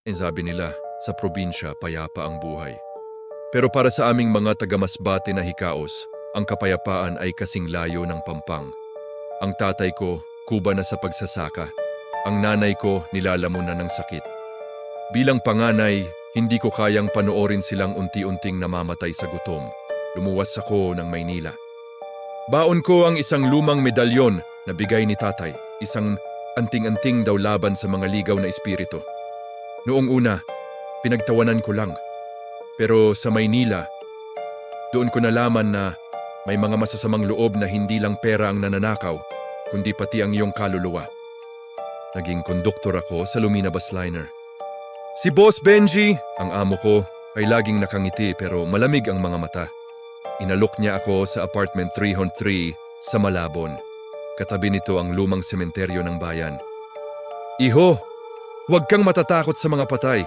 Sabi nila, sa probinsya payapa ang buhay. Pero para sa aming mga taga-Masbate na hikaos, ang kapayapaan ay kasing layo ng Pampang. Ang tatay ko, kuba na sa pagsasaka. Ang nanay ko, nilalamon na ng sakit. Bilang panganay, hindi ko kayang panoorin silang unti-unting namamatay sa gutom. Lumuwas ako ng Maynila. Baon ko ang isang lumang medalyon na bigay ni tatay, isang anting-anting daw laban sa mga ligaw na espiritu. Noong una, pinagtawanan ko lang. Pero sa Maynila, doon ko nalaman na may mga masasamang loob na hindi lang pera ang nananakaw, kundi pati ang iyong kaluluwa. Naging konduktor ako sa Lumina Busliner. Si Boss Benji, ang amo ko, ay laging nakangiti pero malamig ang mga mata. Inalok niya ako sa apartment 303 sa Malabon. Katabi nito ang lumang sementeryo ng bayan. Iho, huwag kang matatakot sa mga patay.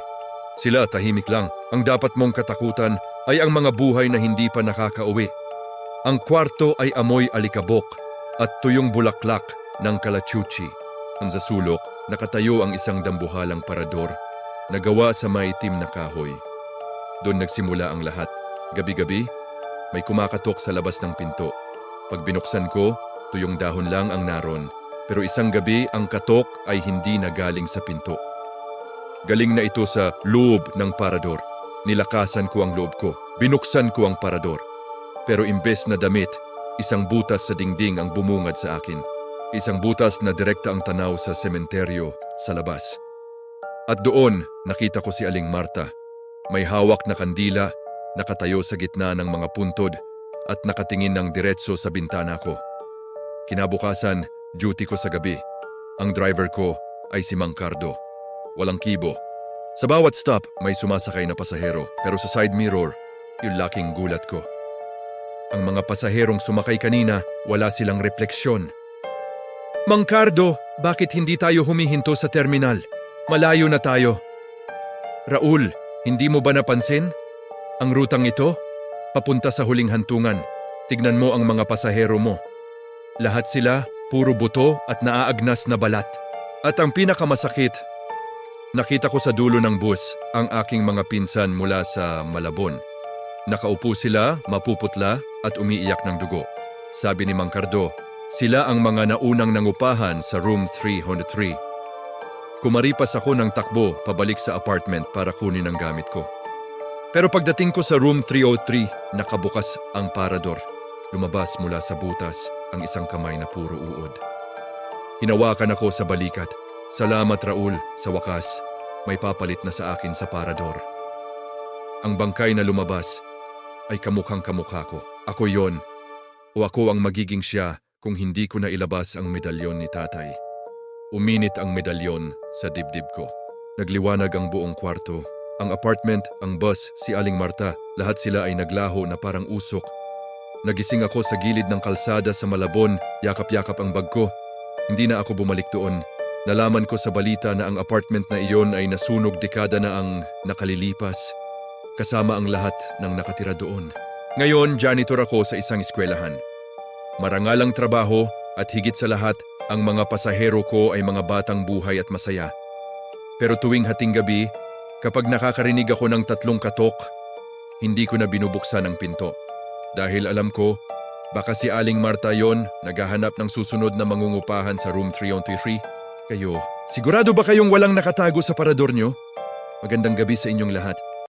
Sila tahimik lang. Ang dapat mong katakutan ay ang mga buhay na hindi pa nakakauwi. Ang kwarto ay amoy alikabok at tuyong bulaklak ng kalachuchi. Sa sulok, nakatayo ang isang dambuhalang parador na gawa sa maitim na kahoy. Doon nagsimula ang lahat. Gabi-gabi, may kumakatok sa labas ng pinto. Pag binuksan ko, tuyong dahon lang ang naroon. Pero isang gabi, ang katok ay hindi na galing sa pinto. Galing na ito sa loob ng parador. Nilakasan ko ang loob ko. Binuksan ko ang parador. Pero imbes na damit, isang butas sa dingding ang bumungad sa akin. Isang butas na direkta ang tanaw sa sementeryo sa labas. At doon, nakita ko si Aling Marta. May hawak na kandila, nakatayo sa gitna ng mga puntod at nakatingin ng diretso sa bintana ko. Kinabukasan, duty ko sa gabi. Ang driver ko ay si Mang Cardo. Walang kibo. Sa bawat stop, may sumasakay na pasahero, pero sa side mirror, yung laking gulat ko. Ang mga pasaherong sumakay kanina, wala silang refleksyon. Mang Cardo, bakit hindi tayo humihinto sa terminal? Malayo na tayo. Raul, hindi mo ba napansin? Ang rutang ito, papunta sa huling hantungan. Tignan mo ang mga pasahero mo. Lahat sila, puro buto at naaagnas na balat. At ang pinakamasakit, nakita ko sa dulo ng bus ang aking mga pinsan mula sa Malabon. Nakaupo sila, mapuputla at umiiyak ng dugo. Sabi ni Mang Cardo, sila ang mga naunang nangupahan sa room 303. Kumaripas ako ng takbo pabalik sa apartment para kunin ang gamit ko. Pero pagdating ko sa room 303, nakabukas ang parador. Lumabas mula sa butas ang isang kamay na puro uod. Hinawakan ako sa balikat. Salamat Raul, sa wakas, may papalit na sa akin sa parador. Ang bangkay na lumabas ay kamukhang kamukha ko. Ako yon, o ako ang magiging siya kung hindi ko na ilabas ang medalyon ni tatay. Uminit ang medalyon sa dibdib ko. Nagliwanag ang buong kwarto. Ang apartment, ang bus, si Aling Marta, lahat sila ay naglaho na parang usok. Nagising ako sa gilid ng kalsada sa Malabon, yakap-yakap ang bag ko. Hindi na ako bumalik doon. Nalaman ko sa balita na ang apartment na iyon ay nasunog dekada na ang nakalilipas, kasama ang lahat ng nakatira doon. Ngayon, janitor ako sa isang eskwelahan. Marangalang trabaho at higit sa lahat, ang mga pasahero ko ay mga batang buhay at masaya. Pero tuwing hating gabi, kapag nakakarinig ako ng 3 katok, hindi ko na binubuksan ang pinto. Dahil alam ko, baka si Aling Marta yon naghahanap ng susunod na mangungupahan sa room 303. Kayo, sigurado ba kayong walang nakatago sa parador nyo? Magandang gabi sa inyong lahat.